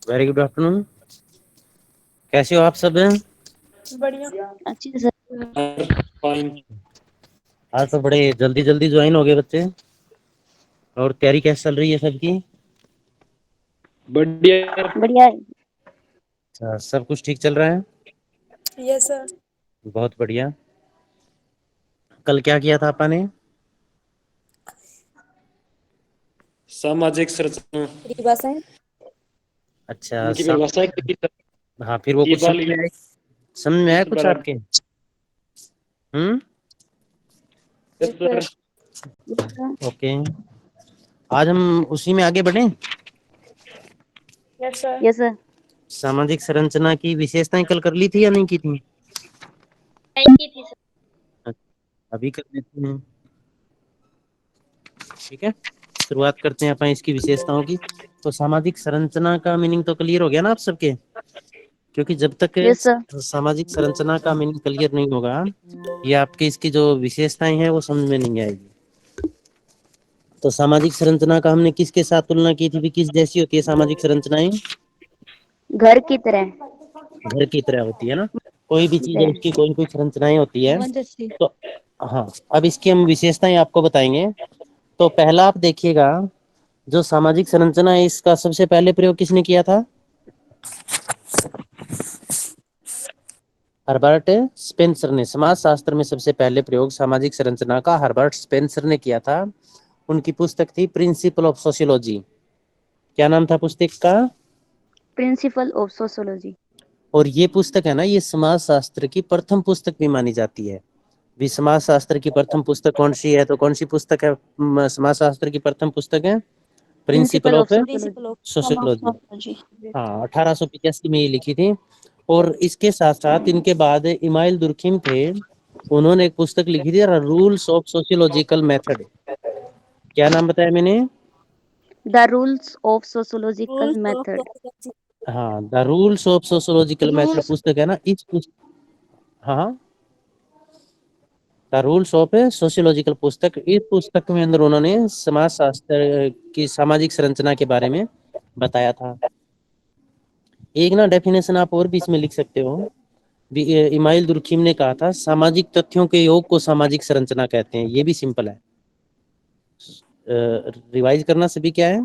Very good after نون. کیسے ہو آپ سب؟ بڑھیا. اچھی سر. آج تو بڑے جلدی جلدی جوائن ہو گئے بچے. اور تیاری کیسے چل رہی ہے سب کی؟ بڑھیا. بڑھیا ہے. اچھا، سب کچھ ٹھیک چل رہا ہے؟ یس سر. بہت بڑھیا. کل کیا تھا آپا نے؟ ساماجک سرچنا پریبھاشا ہے. اچھا ان کی پریبھاشا ہے. ہاں پھر وہ کچھ سمجھ میں آیا کچھ آپ کے؟ یس سر. اوکے. آج ہم اسی میں آگے بڑھیں. یس سر. یس سر. ساماجک سرچنا کی وشیشتائیں کل کر لی تھی یا نہیں کی تھی؟ کی تھی سر. ابھی کر دیتے ہیں. ٹھیک ہے، شروعات کرتے ہیں اپن اس کی وشیشتاؤں کی. تو ساماجک سرچنا کا میننگ تو کلیئر ہو گیا نا آپ سب کے؟ کیونکہ جب تک یس سر. ساماجک سرچنا کا میننگ کلیئر نہیں ہوگا، یہ آپ کی اس کی جو وشیشتائیں ہیں وہ سمجھ میں نہیں آئے گی. تو ساماجک سرچنا کا ہم نے کس کے ساتھ تلنا کی تھی؟ کس جیسی ہوتی ہے ساماجک سرچنائیں؟ گھر کی طرح. گھر کی طرح ہوتی ہے نا. کوئی بھی چیز ہے اس کی کوئی کوئی سرچنائیں ہوتی ہے. تو ہاں، اب اس کی ہم وشیشتائیں آپ کو بتائیں گے. تو پہلا آپ دیکھیے گا، جو ساماجک سرچنا ہے اس کا سب سے پہلے پریوگ کس نے کیا تھا؟ ہربرٹ اسپینسر نے. سماج شاستر میں سب سے پہلے پریوگ ساماجک سرچنا کا ہربرٹ اسپینسر نے کیا تھا. ان کی پستک تھی پرنسپل آف سوشیولوجی. کیا نام تھا پستک کا؟ Principle of sociology. اور یہ پستک ہے نا، یہ سماج شاستر کی پرتھم پستک بھی مانی جاتی ہے. سماج شاستر کی پرتھم پستک کون سی ہے؟ تو کون سی پستک ہے سماج شاستر کی پرتھم پستک ہے؟ Principle of sociology. ہاں، 1885 میں یہ لکھی تھی. اور اس کے ساتھ ساتھ ان کے بعد ایمائل درکھیم تھے، انہوں نے ایک پستک لکھی تھی رولس آف سوشیولوجیکل میتھڈ. کیا نام بتایا میں نے؟ The rules of sociological method. ہاں، the rules of sociological method پستک ہے نا. ہاں، دا رولس آف سوشیولوجیکل پستک. اس پستک میں اندر انہوں نے سماج شاستر کی ساماجک سرچنا کے بارے میں بتایا تھا. ایک نا ڈیفینیشن آپ اور بھی اس میں لکھ سکتے ہو. ایمائل درکھیم نے کہا تھا ساماجک تتھیوں کے یوگ کو ساماجک سرچنا کہتے ہیں. یہ بھی سمپل ہے. ریوائز کرنا سبھی کیا ہے؟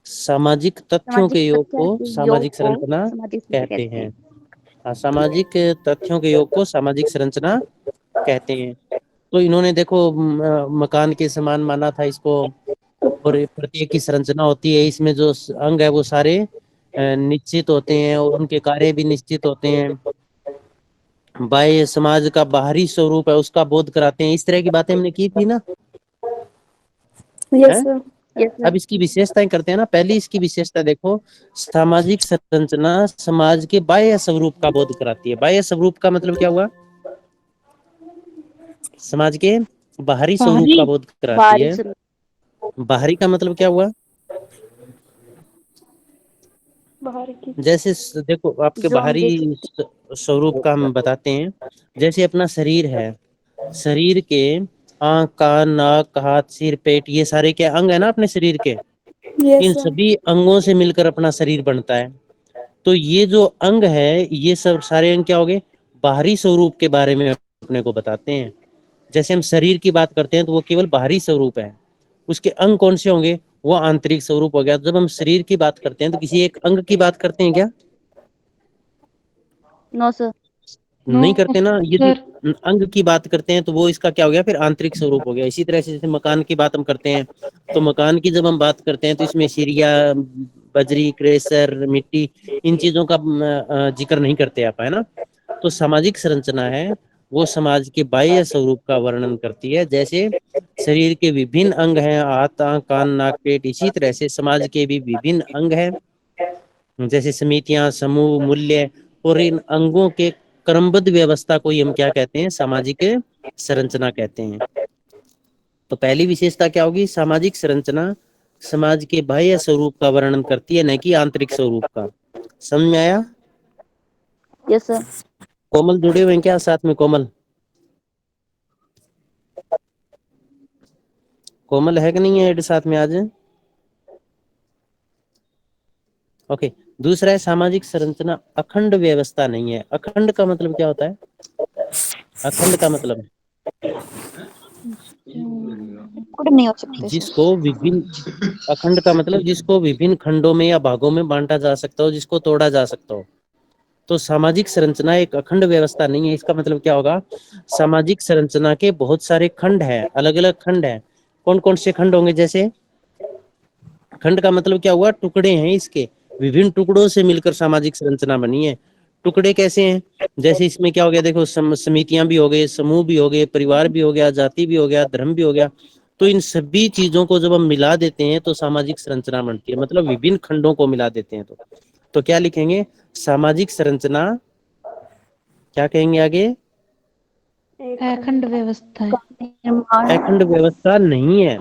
ساماجک تتھیوں کے یوگ کو ساماجک سرچنا کہتے ہیں. ساماجک تتھیوں کے یوگ کو ساماجک سرچنا کہتے ہیں. تو انہوں نے دیکھو مکان کے سمان مانا تھا اس کو. اور پرتیک کی سرچنا ہوتی ہے، اس میں جو انگ ہے وہ سارے نشچت ہوتے ہیں اور ان کے کاریہ بھی نشچت ہوتے ہیں. بائے سماج کا باہری سوروپ ہے اس کا بودھ کراتے ہیں. اس طرح کی باتیں ہم نے کی تھی نا. یس سر. اب اس کی وشیشتائیں کرتے ہیں نا. پہلی اس کی وشیشتا دیکھو، ساماجک سرچنا سماج کے بائے سوروپ کا بودھ کراتی ہے. بائے سوروپ کا مطلب کیا ہوا؟ سماج کے باہری سوروپ کا بودھ کراتی ہے. بارش. باہری کا مطلب کیا ہوا؟ باہر کی. جیسے دیکھو آپ کے جو ہم باہری دیکھ سکتے سوروپ کا ہم بتاتے ہیں. جیسے اپنا شریر ہے، شریر کے آنکھ، کان، ناک، ہاتھ، سر، پیٹ، یہ سارے کیا انگ ہے نا اپنے شریر کے. یس ان سر. سبھی انگوں سے مل کر اپنا شریر بنتا ہے. تو یہ جو انگ ہے یہ سب سارے انگ کیا ہوگے؟ باہری سوروپ کے بارے میں اپنے کو بتاتے ہیں. جیسے ہم شریر کی بات کرتے ہیں تو وہ کیول باہری سوروپ ہے. اس کے انگ کون سے ہوں گے؟ وہ آنترک سوروپ ہو گیا. جب ہم شریر کی بات کرتے ہیں تو کسی ایک انگ کی بات کرتے ہیں کیا؟ نو سر. نہیں کرتے نا. یہ انگ کی بات کرتے ہیں تو وہ اس کا کیا ہو گیا پھر؟ آنترک سوروپ ہو گیا. اسی طرح سے جیسے مکان کی بات ہم کرتے ہیں تو مکان کی جب ہم بات کرتے ہیں تو اس میں سیڑیا، بجری، کریسر، مٹی، ان چیزوں کا ذکر نہیں کرتے آپ، ہے نا. تو ساماجک سرچنا ہے وہ سماج کے بائے سوروپ کا ورنن کرتی ہے. جیسے شریر کے وبھن انگ ہیں، ہاتھ، آنکھ، کان، ناک، پیٹ. اسی طرح سے سماج کے بھی وبھن انگ ہیں، جیسے سمیتیاں، سموہ، ملیہ. اور ان انگوں کے کرمبدھ ویوستھا کو ہی ہم کیا کہتے ہیں؟ ساماجک سرچنا کہتے ہیں. تو پہلی وشیشتا کیا ہوگی؟ ساماجک سرچنا سماج کے بائے سوروپ کا ورنن کرتی ہے، نہ کہ آنترک سوروپ کا. سمجھ میں آیا؟ یس سر. کومل جڑے ہوئے ہیں کیا ساتھ میں؟ کومل کومل ہے کہ نہیں ہے ایڈ ساتھ میں آج؟ ओके। दूसरा है सामाजिक संरचना अखंड व्यवस्था नहीं है। अखंड का मतलब क्या होता है? अखंड का मतलब कुछ नहीं हो सकते जिसको विभिन्न, अखंड का मतलब जिसको विभिन्न खंडों में या भागों में बांटा जा सकता हो, जिसको तोड़ा जा सकता हो। तो सामाजिक संरचना एक अखंड व्यवस्था नहीं है। इसका मतलब क्या होगा? सामाजिक संरचना के बहुत सारे खंड हैं, अलग अलग खंड हैं। कौन कौन से खंड होंगे? जैसे खंड का मतलब क्या हुआ? टुकड़े हैं इसके, विभिन्न टुकड़ों से मिलकर सामाजिक संरचना बनी है। टुकड़े कैसे हैं? जैसे इसमें क्या हो गया, देखो समितियां भी हो गए, समूह भी हो गए, परिवार भी हो गया, जाति भी हो गया, धर्म भी हो गया। तो इन सभी चीजों को जब हम मिला देते हैं तो सामाजिक संरचना बनती है, मतलब विभिन्न खंडों को मिला देते हैं। तो क्या लिखेंगे? सामाजिक संरचना, क्या कहेंगे आगे? अखंड व्यवस्था है। निर्माण अखंड व्यवस्था नहीं है।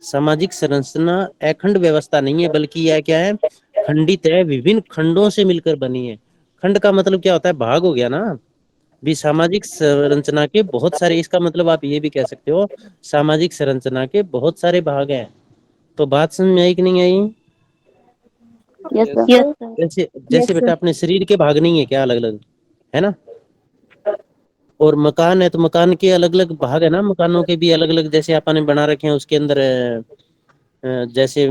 सामाजिक संरचना अखंड व्यवस्था नहीं है, बल्कि यह क्या है? खंडित है, विभिन्न खंडों से मिलकर बनी है। खंड का मतलब क्या होता है? भाग हो गया ना। भी सामाजिक संरचना के बहुत सारे, इसका मतलब आप ये भी कह सकते हो सामाजिक संरचना के बहुत सारे भाग हैं। तो बात समझ में आई कि नहीं आई? Yes Yes, sir sir. जैसे जैसे बेटा अपने शरीर के भाग नहीं है क्या, अलग अलग, है ना? और मकान है तो मकान के अलग अलग भाग है ना, मकानों के भी अलग अलग जैसे आपने बना रखे हैं उसके अंदर जैसे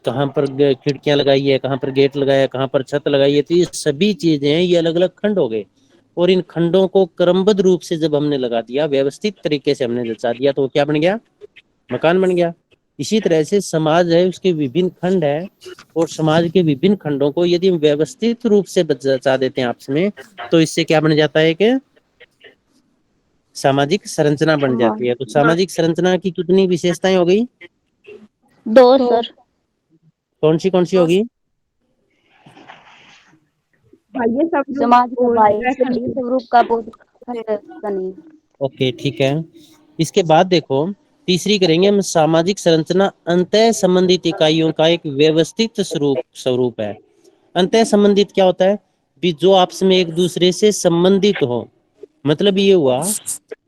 कहाँ पर खिड़कियां लगाई है, कहाँ पर गेट लगाया है, कहाँ पर छत लगाई है। तो ये सभी चीजें हैं, ये अलग अलग खंड हो गए। और इन खंडों को क्रमबद्ध रूप से जब हमने लगा दिया, व्यवस्थित तरीके से हमने जचा दिया, तो वो क्या बन गया? मकान बन गया। इसी तरह से समाज है, उसके विभिन्न खंड है, और समाज के विभिन्न खंडों को यदि हम व्यवस्थित रूप से जचा देते हैं आपस में, तो इससे क्या बन जाता है कि सामाजिक संरचना बन जाती है। तो सामाजिक संरचना की कितनी विशेषताएं हो गई? दो सर कौन सी होगी? समाज का बाह्य स्वरूप का बोध अखंड व्यवस्था नहीं। ओके, ठीक है। इसके बाद देखो, तीसरी करेंगे हम, सामाजिक संरचना अंतः संबंधित इकाइयों का एक व्यवस्थित स्वरूप है। अंतः संबंधित क्या होता है? भी जो आपस में एक दूसरे से संबंधित हो। मतलब ये हुआ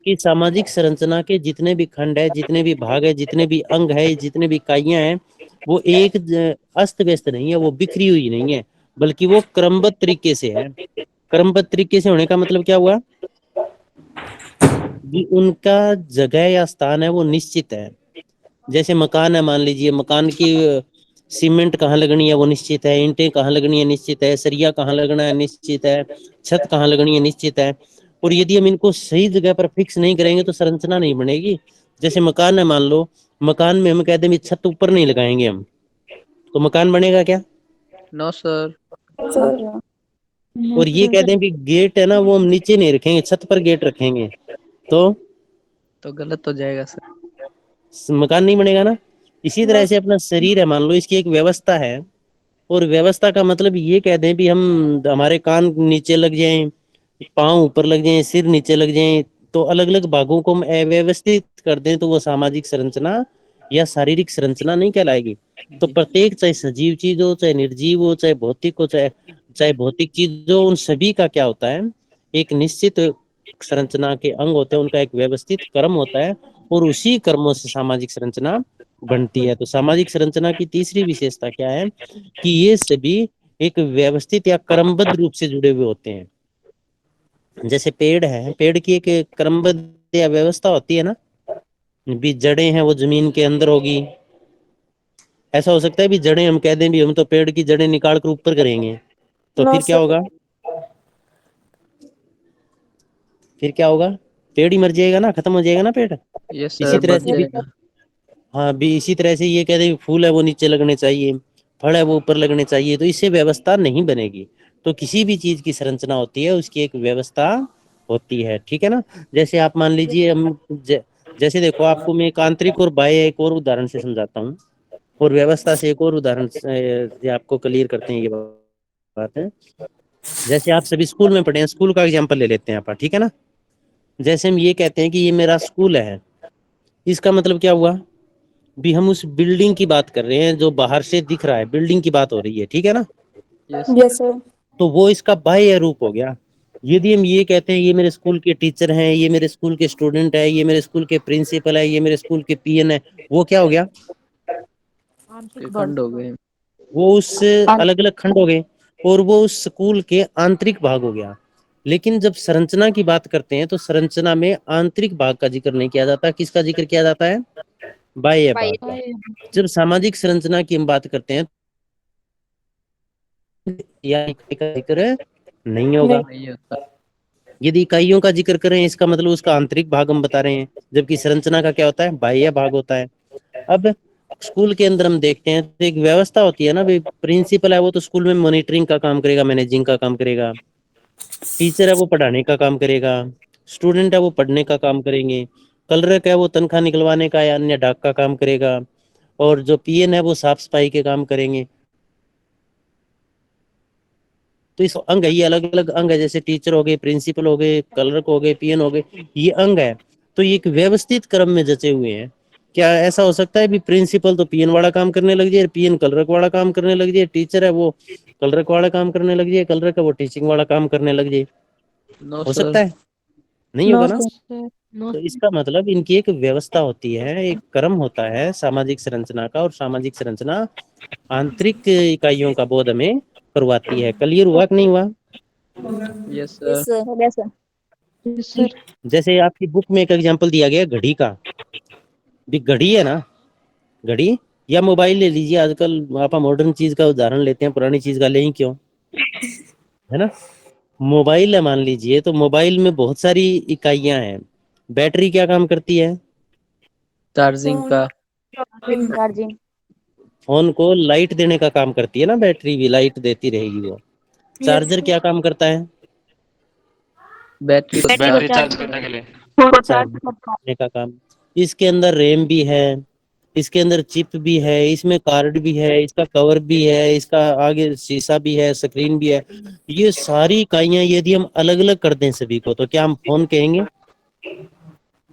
कि सामाजिक संरचना के जितने भी खंड है, जितने भी भाग है, जितने भी अंग है, जितने भी इकाइयां हैं, वो एक अस्त व्यस्त नहीं है, वो बिखरी हुई नहीं है, बल्कि वो क्रमबद्ध तरीके से है। क्रमबद्ध तरीके से होने का मतलब क्या हुआ? कि उनका जगह या स्थान है वो निश्चित है। जैसे मकान है, मान लीजिए मकान की सीमेंट कहाँ लगनी है वो निश्चित है, ईंटें कहाँ लगनी है निश्चित है, सरिया कहाँ लगना है निश्चित है, छत कहाँ लगनी है निश्चित है। और यदि हम इनको सही जगह पर फिक्स नहीं करेंगे तो संरचना नहीं बनेगी। जैसे मकान है, मान लो मकान में हम कहते हैं छत ऊपर नहीं लगाएंगे हम, तो मकान बनेगा क्या? No sir. Sir. और ये कहते हैं कि गेट है ना वो हम नीचे नहीं रखेंगे, छत पर गेट रखेंगे, तो गलत हो जाएगा सर। मकान नहीं बनेगा ना। इसी तरह से अपना शरीर है, मान लो इसकी एक व्यवस्था है, और व्यवस्था का मतलब ये कहते हैं भी हम, हमारे कान नीचे लग जाएं, पाँव ऊपर लग जाएं, सिर नीचे लग जाएं, तो अलग अलग भागों को हम अव्यवस्थित कर दें तो वो सामाजिक संरचना या शारीरिक संरचना नहीं कहलाएगी। तो प्रत्येक, चाहे सजीव चीज हो, चाहे निर्जीव हो, चाहे भौतिक हो, चाहे चाहे भौतिक चीज हो, उन सभी का क्या होता है? एक निश्चित संरचना के अंग होते हैं, उनका एक व्यवस्थित क्रम होता है, और उसी कर्मों से सामाजिक संरचना बनती है। तो सामाजिक संरचना की तीसरी विशेषता क्या है? कि ये सभी एक व्यवस्थित या क्रमबद्ध रूप से जुड़े हुए होते हैं। जैसे पेड़ है, पेड़ की एक क्रमबद्ध या व्यवस्था होती है ना, भी जड़ें हैं वो जमीन के अंदर होगी। ऐसा हो सकता है भी जड़ें हम कह दें भी हम तो पेड़ की जड़ें निकाल कर ऊपर करेंगे, तो No, फिर क्या sir. होगा? फिर क्या होगा? पेड़ ही मर जाएगा ना, खत्म हो जाएगा ना पेड़। यस इसी सर, तरह बच से भी, जाएगा। हाँ भी इसी तरह से ये कहते हैं फूल है वो नीचे लगने चाहिए, फल है वो ऊपर लगने चाहिए, तो इससे व्यवस्था नहीं बनेगी। तो किसी भी चीज की संरचना होती है उसकी एक व्यवस्था होती है, ठीक है ना। जैसे आप मान लीजिए हम जैसे देखो, आपको मैं एक आंतरिक और बाह्य एक और उदाहरण से समझाता हूँ, और व्यवस्था से एक और उदाहरण से आपको क्लियर करते हैं ये बात है। जैसे आप सभी स्कूल में पढ़े हैं, स्कूल का एग्जाम्पल ले लेते हैं आप, ठीक है ना। जैसे हम ये कहते हैं कि ये मेरा स्कूल है, इसका मतलब क्या हुआ? भी हम उस बिल्डिंग की बात कर रहे हैं जो बाहर से दिख रहा है, बिल्डिंग की बात हो रही है, ठीक है ना। Yes Yes, sir. तो वो इसका बाह्य रूप हो गया। यदि हम ये कहते हैं ये मेरे स्कूल के टीचर हैं, ये मेरे स्कूल के स्टूडेंट है, ये मेरे स्कूल के प्रिंसिपल है, ये मेरे स्कूल के पीएन है, वो क्या हो गया? ये खंड हो गए। वो उस अलग अलग खंड हो गए और वो उस स्कूल के आंतरिक भाग हो गया। लेकिन जब संरचना की बात करते हैं तो संरचना में आंतरिक भाग का जिक्र नहीं किया जाता, किसका जिक्र किया जाता है? बाह्य भाग का। जब सामाजिक संरचना की हम बात करते हैं या इकाई का जिक्र नहीं होगा। नहीं होता। यदि इकाइयों का जिक्र करें इसका मतलब उसका आंतरिक भाग हम बता रहे हैं, जबकि संरचना का क्या होता है? बाह्य भाग होता है। अब स्कूल के अंदर हम देखते हैं तो एक व्यवस्था होती है ना भाई, प्रिंसिपल है वो तो स्कूल में मॉनिटरिंग का काम करेगा, मैनेजिंग का काम करेगा। टीचर है वो पढ़ाने का काम करेगा, स्टूडेंट है वो पढ़ने का काम करेंगे, क्लर्क है वो तनख्वाह निकलवाने का या अन्य डाक का काम करेगा, और जो पीएन है वो साफ सफाई के काम करेंगे। तो इस अंग है, ये अलग अलग अंग है, जैसे टीचर हो गए, प्रिंसिपल हो गए, क्लर्क हो गए, पीएन हो गए, ये अंग है। तो ये एक व्यवस्थित क्रम में जचे हुए हैं। क्या ऐसा हो सकता है भी प्रिंसिपल तो पीएन वाला काम करने लग जाए, पीएन क्लर्क वाला काम करने लग जाए, टीचर है वो क्लर्क वाला काम करने लग जाए, क्लर्क है वो टीचिंग वाला काम करने लग जाए? नो हो सकता सर। है? नहीं होगा ना। नो तो इसका मतलब इनकी एक व्यवस्था होती है, एक क्रम होता है सामाजिक संरचना का, और सामाजिक संरचना आंतरिक इकाइयों का बोध हमें करवाती है। क्लियर हुआ कि नहीं हुआ? Yes sir. हो गया सर। जैसे आपकी बुक में एक एग्जांपल दिया गया घड़ी का, भी घड़ी है ना, घड़ी या मोबाइल ले लीजिए, आजकल आप मॉडर्न चीज का उदाहरण लेते हैं, पुरानी चीज का ले ही क्यों, है ना। मोबाइल है मान लीजिए, तो मोबाइल में बहुत सारी इकाइयां हैं। बैटरी क्या काम करती है? चार्जिंग का। चार्जिंग। फोन को लाइट देने का काम करती है ना, बैटरी भी लाइट देती रहेगी वो। चार्जर क्या काम करता है? बैटरी को बैटरी चार्ज। चार्ज करने के लिए। चार्ज करने का काम। इसके अंदर रैम भी है, इसके अंदर चिप भी है, इसमें कार्ड भी है, इसका कवर भी है, इसका आगे शीशा भी है, स्क्रीन भी है। ये सारी इकाइयां यदि हम अलग अलग कर दें सभी को, तो क्या हम फोन कहेंगे?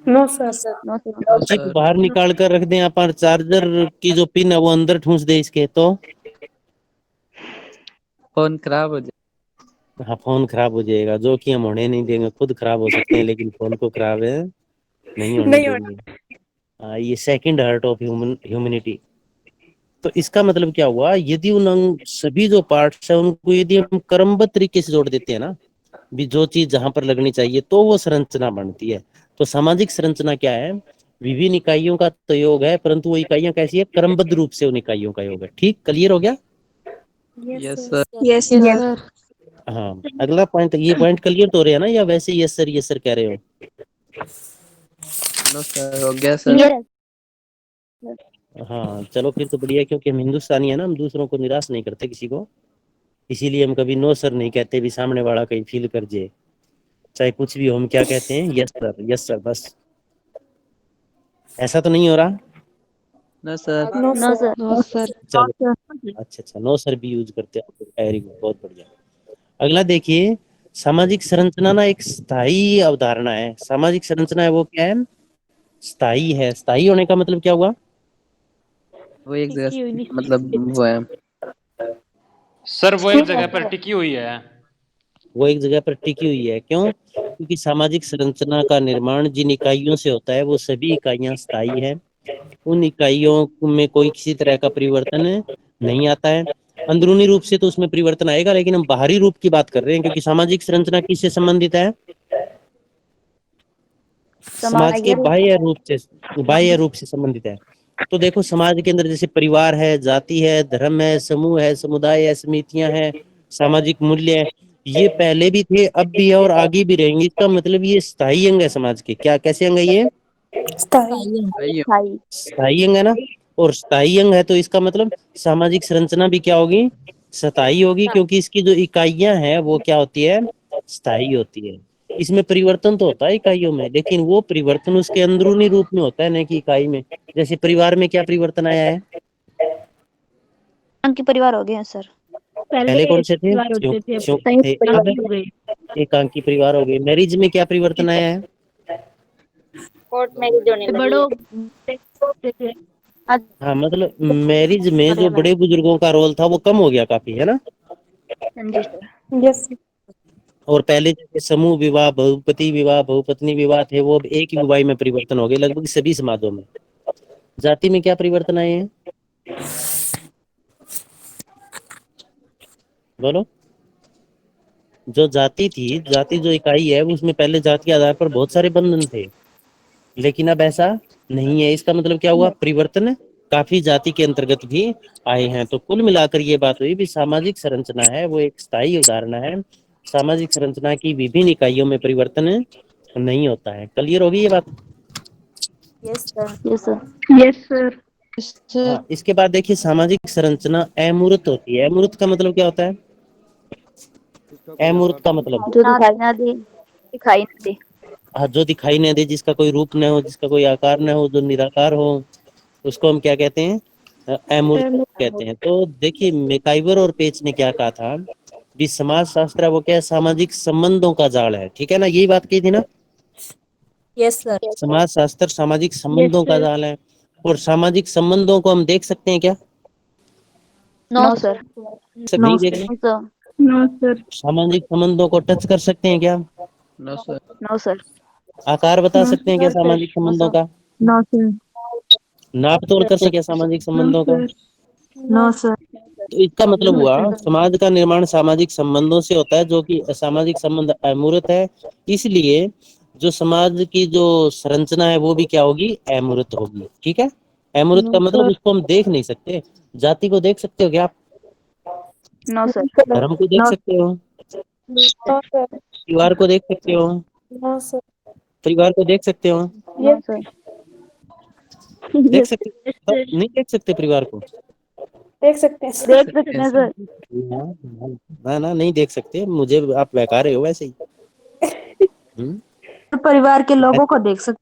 No sir. No sir. No chip sir. बाहर निकाल कर रख दें आप, चार्जर की जो पिन है वो अंदर ठूंस दे इसके, तो फोन खराब हो जाए। हाँ फोन खराब हो जाएगा, जो कि हम होने नहीं देंगे। खुद खराब हो सकते हैं लेकिन फोन को खराब है नहीं होने नहीं होना। देंगे। ये सेकंड हार्ट ऑफ ह्यूमनिटी। तो इसका मतलब क्या हुआ, यदि उन सभी जो पार्ट्स है उनको यदि हम क्रमबद्ध तरीके से जोड़ देते हैं ना, भी जो चीज जहां पर लगनी चाहिए, तो वो संरचना बनती है। तो सामाजिक संरचना क्या है? विभिन्न इकाइयों का तो योग है, परंतु वो इकाइयां कैसी है? क्रमबद्ध रूप से उन इकाइयों का योग है। ठीक, क्लियर हो गया? Yes sir. Yes sir. हाँ, अगला पॉइंट, ये पॉइंट क्लियर तो हो रहे हैं ना, या वैसे यस सर कह रहे हो? नो सर, हो गया सर। क्लियर है। हाँ चलो फिर तो बढ़िया है, क्योंकि हम हिंदुस्तानी है ना, हम दूसरों को निराश नहीं करते किसी को, इसीलिए हम कभी नो सर नहीं कहते, भी सामने वाला कहीं फील कर जाए। चाहे कुछ भी हो, हम क्या कहते हैं? यस सर बस। ऐसा तो नहीं हो रहा? No sir. No no sir. Sir. No sir. चलो अच्छा, नो सर भी यूज करते हैं, वेरी गुड, बहुत बढ़िया। अगला देखिए, सामाजिक संरचना ना एक स्थायी अवधारणा है। सामाजिक संरचना है वो क्या है? स्थायी है। स्थायी होने का मतलब क्या हुआ? वो एक जगह मतलब वो है। सर वो एक जगह पर टिकी हुई है। वो एक जगह पर टिकी हुई है। क्यों? क्योंकि सामाजिक संरचना का निर्माण जिन इकाइयों से होता है वो सभी इकाइयां स्थायी है। उन इकाइयों में कोई किसी तरह का परिवर्तन नहीं आता है। अंदरूनी रूप से तो उसमें परिवर्तन आएगा, लेकिन हम बाहरी रूप की बात कर रहे हैं, क्योंकि सामाजिक संरचना किससे संबंधित है? समाज के बाह्य रूप से संबंधित है। तो देखो, समाज के अंदर जैसे परिवार है, जाति है, धर्म है, समूह है, समुदाय है, समितियां हैं, सामाजिक मूल्य है, ये पहले भी थे, अब भी है और आगे भी रहेंगे। इसका मतलब ये स्थायी अंग है समाज के। क्या, कैसे अंग है ये? सही है। स्थायी अंग है ना। और स्थायी अंग है तो इसका मतलब सामाजिक संरचना भी क्या होगी? स्थायी होगी, क्योंकि इसकी जो इकाइयां हैं वो क्या होती है? स्थायी होती है। इसमें परिवर्तन तो होता है इकाइयों में, लेकिन वो परिवर्तन उसके अंदरूनी रूप में होता है, न कि इकाई में। जैसे परिवार में क्या परिवर्तन आया है? अंक परिवार हो गए सर। पहले कौन से थे? संयुक्त थे। परिवार अब एकांकी परिवार हो गए। मैरिज में क्या परिवर्तन आया है? कोर्ट मैरिज होने लगी। हाँ, मतलब मैरिज में जो बड़े बुजुर्गों का रोल था वो कम हो गया काफी, है ना। जी सर। यस। और पहले जैसे समूह विवाह, बहुपति विवाह, बहुपत्नी विवाह थे, वो अब एक ही विवाह में परिवर्तन हो गए लगभग सभी समाजों में। जाति में क्या परिवर्तन आए हैं? बोलो। जो जाति थी, जाति जो इकाई है, उसमें पहले जाति के आधार पर बहुत सारे बंधन थे, लेकिन अब ऐसा नहीं है। इसका मतलब क्या हुआ? परिवर्तन काफी जाति के अंतर्गत भी आए हैं। तो कुल मिलाकर ये बात हुई भी सामाजिक संरचना है वो एक स्थायी उदाहरण है। सामाजिक संरचना की विभिन्न इकाइयों में परिवर्तन नहीं होता है। क्लियर होगी ये बात? Yes sir. Yes sir. हाँ, इसके बाद देखिए सामाजिक संरचना अमूर्त होती है। अमूर्त का मतलब क्या होता है? अमूर्त का मतलब जो दिखाई ना दे, दिखाई ना दे। हाँ, जो दिखाई न दे, जिसका कोई रूप न हो, जिसका कोई आकार न हो, जो निराकार हो, उसको हम क्या कहते हैं? अमूर्त कहते हैं। तो देखिए मैकाइवर और पेच ने क्या कहा था भी समाज शास्त्र है वो क्या है? सामाजिक संबंधों का जाल है। ठीक है ना, यही बात की थी ना? Yes sir. समाज शास्त्र सामाजिक संबंधों का जाल है। और सामाजिक संबंधों को हम देख सकते हैं क्या? No sir. सब नहीं देख सकते। सर। No sir. सामाजिक संबंधों को टच कर सकते हैं क्या? No sir. No sir. आकार बता No, सकते हैं क्या सामाजिक संबंधों का? No sir. नाप तोल कर सकते हैं क्या सामाजिक संबंधों का? No sir. तो इसका मतलब हुआ समाज का निर्माण सामाजिक संबंधों से होता है, जो कि सामाजिक संबंध अमूर्त है। इसलिए जो समाज की जो संरचना है वो भी क्या होगी? अमूर्त होगी। ठीक है, अमूर्त का मतलब उसको हम देख नहीं सकते। जाति को देख सकते हो क्या आप? No sir. धर्म को देख सकते हो? परिवार को देख सकते हो? परिवार को देख सकते हो? No sir. देख सकते हो? नहीं देख सकते परिवार को? देख सकते हैं सर। ना ना, नहीं देख सकते। मुझे आप बहका रहे हो वैसे ही। परिवार के लोगों को देख सकते।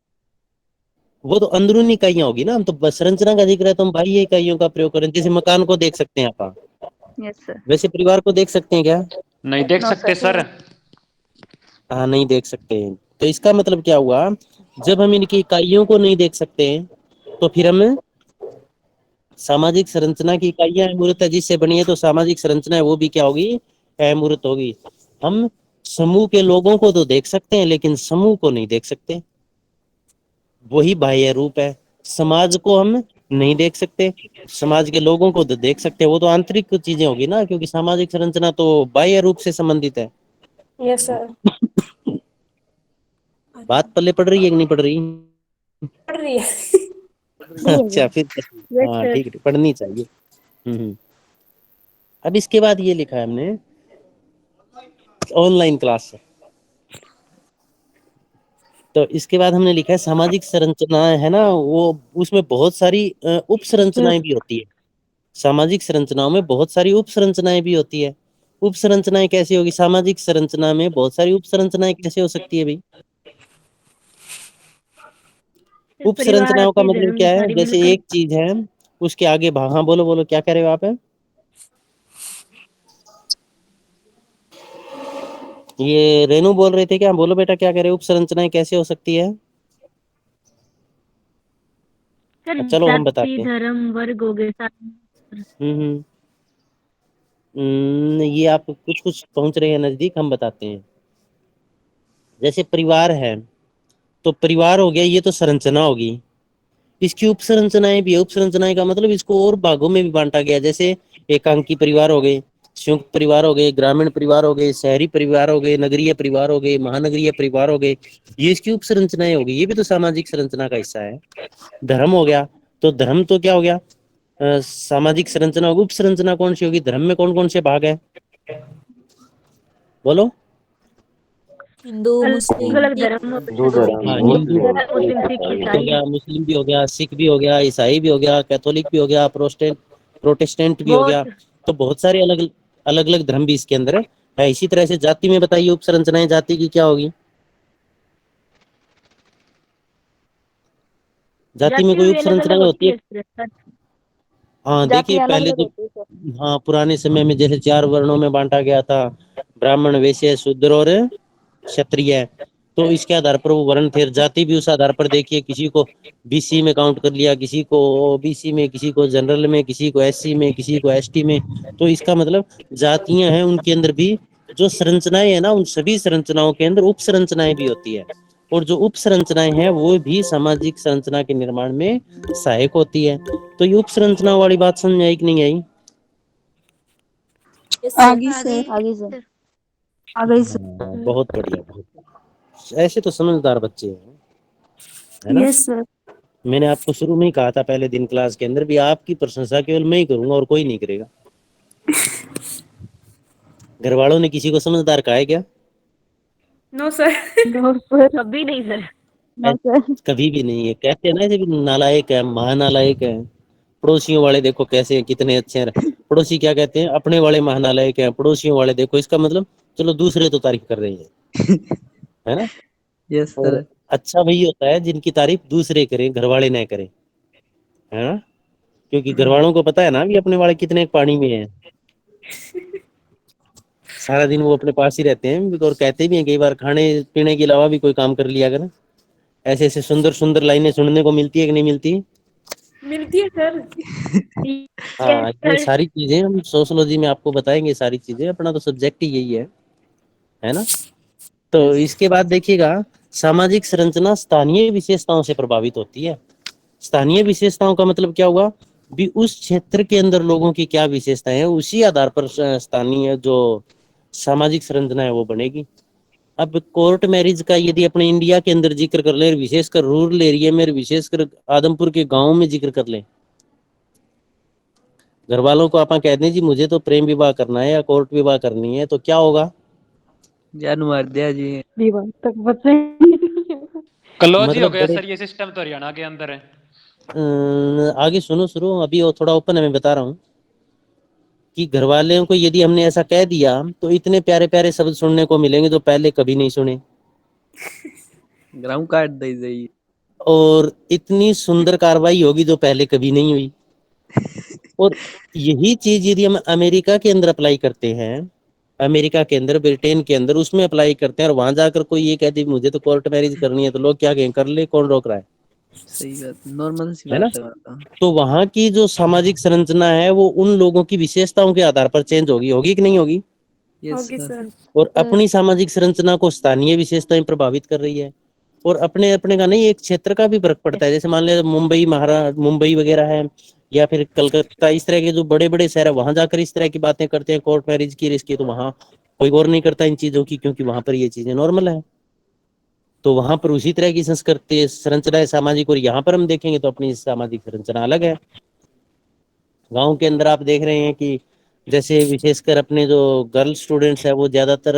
वो तो अंदरूनी इकाइयां होगी ना। हम तो बस संरचना का जिक्र है तो हम बाह्य इकाइयों का प्रयोग करें। जैसे मकान को देख सकते हैं आप, यस सर। वैसे परिवार को देख सकते हैं क्या? नहीं देख No, सकते sir. सर। हाँ, नहीं देख सकते हैं। तो इसका मतलब क्या हुआ? जब हम इनकी इकाइयों को नहीं देख सकते तो फिर हम सामाजिक संरचना की इकाइयां अमूर्त है जिससे बनी है, तो सामाजिक संरचना है वो भी क्या होगी? अमूर्त होगी। हम समूह के लोगों को तो देख सकते हैं लेकिन समूह को नहीं देख सकते, वही बाह्य रूप है। समाज को हम नहीं देख सकते, समाज के लोगों को तो देख सकते हैं, वो तो आंतरिक चीजें होगी ना, क्योंकि सामाजिक संरचना तो बाह्य रूप से संबंधित है। Yes sir. बात पल्ले पड़ रही है कि नहीं पड़ रही? पढ़ रही है। अच्छा, फिर हाँ ठीक है, पढ़नी चाहिए। अब इसके बाद ये लिखा है हमने ऑनलाइन क्लास। तो इसके बाद हमने लिखा है सामाजिक संरचना है ना, वो उसमें बहुत सारी उप संरचनाएं भी होती है। सामाजिक संरचनाओं में बहुत सारी उप संरचनाएं भी होती है। उप संरचनाएं कैसी होगी? सामाजिक संरचना में बहुत सारी उप संरचनाएं कैसे हो सकती है भाई? उप संरचनाओं का मतलब क्या है? जैसे एक चीज है उसके आगे भाग, हाँ बोलो बोलो, क्या कह रहे हो आप? ये रेनू बोल रहे थे क्या? बोलो बेटा, क्या कह रहे हो? उप संरचनाएं कैसे हो सकती है? चलो हम बताते हैं। धर्म वर्ग हो गए सारे। हम्म ये आप कुछ कुछ पहुंच रहे हैं नजदीक, हम बताते हैं। जैसे परिवार है, तो परिवार हो गया, ये तो संरचना होगी। इसकी उप संरचनाएं भी है। उप संरचनाएं का मतलब इसको और भागों में भी बांटा गया। जैसे एकांकी परिवार हो गए, संयुक्त परिवार हो गए, ग्रामीण परिवार हो गए, शहरी परिवार हो गए, नगरीय परिवार हो गए, महानगरीय परिवार हो गए। ये इसकी उप संरचनाएं होगी। ये भी तो सामाजिक संरचना का हिस्सा है। धर्म हो गया, तो धर्म तो क्या हो गया? सामाजिक संरचना होगी। उप संरचना कौन सी होगी? धर्म में कौन कौन से भाग है? बोलो। हिंदू मुस्लिम अलग धर्म हाँ, हिंदू मुस्लिम सिख हो ईसाई। गया, मुस्लिम भी हो गया, सिख भी हो गया, ईसाई भी हो गया, कैथोलिक भी हो गया, प्रोटेस्टेंट भी हो गया। तो बहुत सारे अलग अलग अलग धर्म भी इसके अंदर है। इसी तरह से जाति में बताइए उप संरचनाएं जाति की क्या होगी? जाति में कोई उप संरचनाएं होती है? हाँ देखिए, पहले तो हाँ पुराने समय में जैसे 4 वर्णों में बांटा गया था, ब्राह्मण, वैश्य, शूद्र और क्षत्रिय। तो इसके आधार पर वो वर्ण थे। जाति भी उस आधार पर देखिए, किसी को बीसी में काउंट कर लिया, किसी को ओबीसी में, किसी को जनरल में, किसी को एससी में, किसी को एसटी में। तो इसका मतलब जातियां हैं, उनके अंदर भी जो संरचनाएं है ना, उन सभी संरचनाओं के अंदर उप संरचनाएं भी होती है। और जो उप संरचनाएं हैं वो भी सामाजिक संरचना के निर्माण में सहायक होती है। तो ये उप संरचना वाली बात समझ आई कि नहीं आई? आगे से आगे से आगे से हाँ, बहुत बढ़िया, बहुत ऐसे तो समझदार बच्चे हैं, है ना। यस सर मैंने आपको शुरू में ही कहा था पहले दिन क्लास के अंदर भी, आपकी प्रशंसा केवल मैं ही करूंगा और कोई नहीं करेगा। घर वालों ने किसी को समझदार कहा है क्या? नो सर नो सर कभी नहीं सर नो सर कभी भी नहीं है। कहते हैं ना जब नालायक है, महानालायक है। पड़ोसियों वाले देखो कैसे हैं, कितने अच्छे हैं। पड़ोसी क्या कहते हैं, अपने वाले महानालायक हैं, पड़ोसियों वाले देखो, इसका मतलब चलो दूसरे तो तारीफ कर रहे हैं, है ना। यस और सर। अच्छा वही होता है जिनकी तारीफ दूसरे करें, घर वाले ना करें, है ना। क्योंकि घर वालों को पता है ना भी अपने वाले कितने पानी में हैं। सारा दिन वो अपने पास ही रहते हैं और कहते भी हैं कई बार, खाने पीने के अलावा भी कोई काम कर लिया करें। ऐसे ऐसे सुंदर सुंदर लाइनें सुनने को मिलती है कि नहीं मिलती? मिलती है सर हाँ, ये सारी चीजें हम सोशोलॉजी में आपको बताएंगे, सारी चीजें, अपना तो सब्जेक्ट ही यही है ना। तो Yes. इसके बाद देखिएगा, सामाजिक संरचना स्थानीय विशेषताओं से प्रभावित होती है। स्थानीय विशेषताओं का मतलब क्या हुआ भी, उस क्षेत्र के अंदर लोगों की क्या विशेषताएं हैं, उसी आधार पर स्थानीय जो सामाजिक संरचना है वो बनेगी। अब कोर्ट मैरिज का यदि अपने इंडिया के अंदर जिक्र कर ले, विशेषकर रूरल एरिया में, विशेषकर आदमपुर के गांव में जिक्र कर ले, घर वालों को आप कह दें जी मुझे तो प्रेम विवाह करना है या कोर्ट विवाह करनी है, तो क्या होगा? जान मार दिया जी। विवाह तक बचे क्लोज ही हो मतलब गया बड़े सर, ये सिस्टम तो हरियाणा के अंदर है। आगे सुनो शुरू, अभी वो थोड़ा ओपन है, मैं बता रहा हूँ कि घर वालों को यदि हमने ऐसा कह दिया तो इतने प्यारे प्यारे शब्द सुनने को मिलेंगे जो पहले कभी नहीं सुने, ग्राउंड काट दे जाइए। और इतनी सुंदर कार्रवाई होगी जो पहले कभी नहीं हुई। और यही चीज यदि हम अमेरिका के अंदर अप्लाई करते हैं, अमेरिका के अंदर, ब्रिटेन के अंदर, उसमें अप्लाई करते हैं, और वहां जाकर कोई ये कहती मुझे तो कोर्ट मैरिज करनी है, तो लोग क्या कहें, कर ले, कौन रोक रहा सही बात, नॉर्मल सी है ना। बात है मतलब। तो वहां की जो सामाजिक संरचना है वो उन लोगों की विशेषताओं के आधार पर चेंज होगी, होगी कि नहीं होगी? यस होगी सर। सर और अपनी सामाजिक संरचना को स्थानीय विशेषताएं प्रभावित कर रही है। और अपने अपने का नहीं, एक क्षेत्र का भी फर्क पड़ता है। जैसे मान लिया मुंबई वगैरह है, या फिर कलकत्ता, इस तरह के जो बड़े बड़े शहर है, वहां जाकर इस तरह की बातें करते हैं कोर्ट मैरिज की, रिस्क की, तो वहां कोई गौर नहीं करता इन चीजों की, क्योंकि वहां पर ये चीजें नॉर्मल है। तो वहां पर उसी तरह की संस्कृति संरचना है सामाजिक, और यहाँ पर हम देखेंगे तो अपनी सामाजिक संरचना अलग है। गांव के अंदर आप देख रहे हैं कि जैसे विशेषकर अपने जो गर्ल स्टूडेंट्स है वो ज्यादातर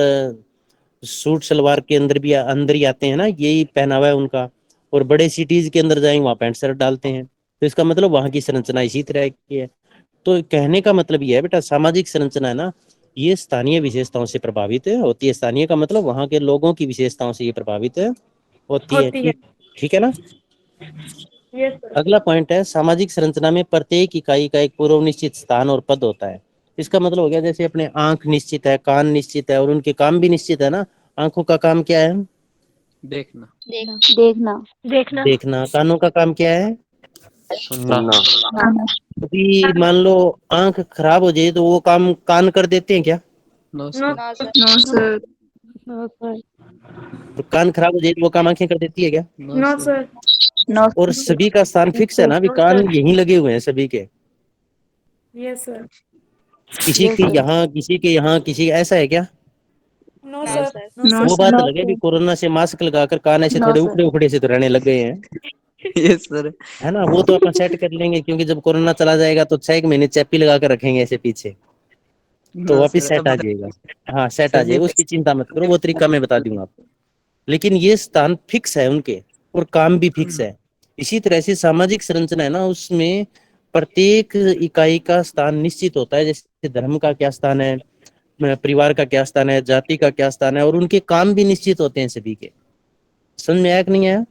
सूट सलवार के अंदर ही आते हैं ना, यही पहनावा है उनका। और बड़े सिटीज के अंदर जाएंगे वहाँ पैंट शर्ट डालते हैं, तो इसका मतलब वहाँ की संरचना इसी तरह की है। तो कहने का मतलब ये है बेटा, सामाजिक संरचना है ना, ये स्थानीय विशेषताओं से प्रभावित होती है। स्थानीय का मतलब वहाँ के लोगों की विशेषताओं से ये प्रभावित होती है। ठीक, ठीक है ना। यस सर अगला पॉइंट है, सामाजिक संरचना में प्रत्येक इकाई का एक पूर्व निश्चित स्थान और पद होता है। इसका मतलब हो गया जैसे अपने आंख निश्चित है, कान निश्चित है, और उनके काम भी निश्चित है ना। आंखों का काम क्या है? देखना। देखना देखना देखना। कानों का काम क्या है? सुनना। अभी मान लो आंख खराब हो जाए तो वो काम कान कर देते हैं क्या? No no sir. No sir no sir तो कान खराब हो जाए तो वो काम आंखें कर देती है क्या? नो सर नो और सभी का स्थान फिक्स है ना, अभी कान यहीं लगे हुए हैं सभी के। यस सर किसी के यहाँ, किसी के यहाँ, किसी ऐसा है क्या? नो सर वो बात अलग है, अभी कोरोना से मास्क लगाकर कान ऐसे थोड़े उखड़े उखड़े से तो रहने लग गए हैं, यस सर। है ना। वो तो अपन सेट कर लेंगे, क्योंकि जब कोरोना चला जाएगा तो 6 महीने चैपी लगा कर रखेंगे ऐसे पीछे, तो नो वापिस सर, सेट अब आ जाएगा। हाँ, सेट आ सर ये जाएगा, उसकी चिंता मत करो, वो तरीका मैं बता दूंगा आपको। लेकिन ये स्थान फिक्स है उनके, और काम भी फिक्स है। इसी तरह से सामाजिक संरचना है ना, उसमें प्रत्येक इकाई का स्थान निश्चित होता है। जैसे धर्म का क्या स्थान है, परिवार का क्या स्थान है, जाति का क्या स्थान है, और उनके काम भी निश्चित होते हैं सभी के। समझ में आया कि नहीं आया?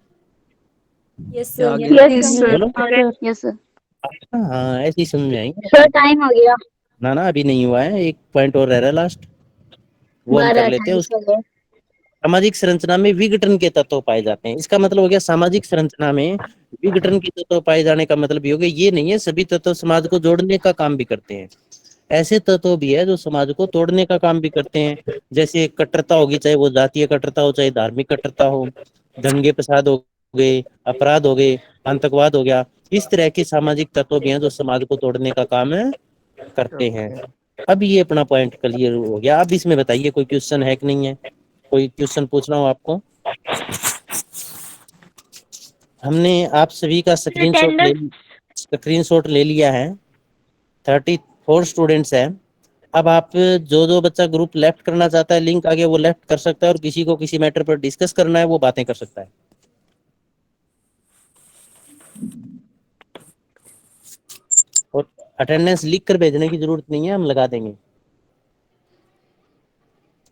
यस क्या सर आगे? बोलो। यस सर हाँ, ऐसे ही समझ में आएंगे। सर टाइम हो गया ना अभी नहीं हुआ है, एक पॉइंट और रह रहा है लास्ट, वो हम कर लेते हैं। सामाजिक संरचना में विघटन के तत्व पाए जाते हैं। इसका मतलब हो गया, सामाजिक संरचना में विघटन के तत्व पाए जाने का मतलब ये हो गया, ये नहीं है सभी तत्व समाज को जोड़ने का काम भी करते हैं। ऐसे तत्व भी है जो समाज को तोड़ने का काम भी करते हैं। जैसे कट्टरता होगी, चाहे वो जातीय कट्टरता हो, चाहे धार्मिक कट्टरता हो, दंगे फसाद हो गए, अपराध हो गए, आतंकवाद हो गया। इस तरह के सामाजिक तत्व भी हैं जो समाज को तोड़ने का काम करते हैं। اب یہ اپنا پوائنٹ کلیئر ہو گیا. اب اس میں بتائیے کوئی کوشچن ہے کہ نہیں ہے, کوئی کوشچن پوچھ رہا ہوں آپ کو. ہم نے آپ سبھی کا اسکرین شاٹ لے لیا ہے. 34 اسٹوڈینٹس ہیں. اب آپ جو بچہ گروپ لیفٹ کرنا چاہتا ہے, لنک آگے وہ لیفٹ کر سکتا ہے, اور کسی کو کسی میٹر پر ڈسکس کرنا ہے وہ باتیں کر سکتا ہے. اور اٹینڈنس لکھ کر بھیجنے کی ضرورت نہیں ہے, ہم لگا دیں گے.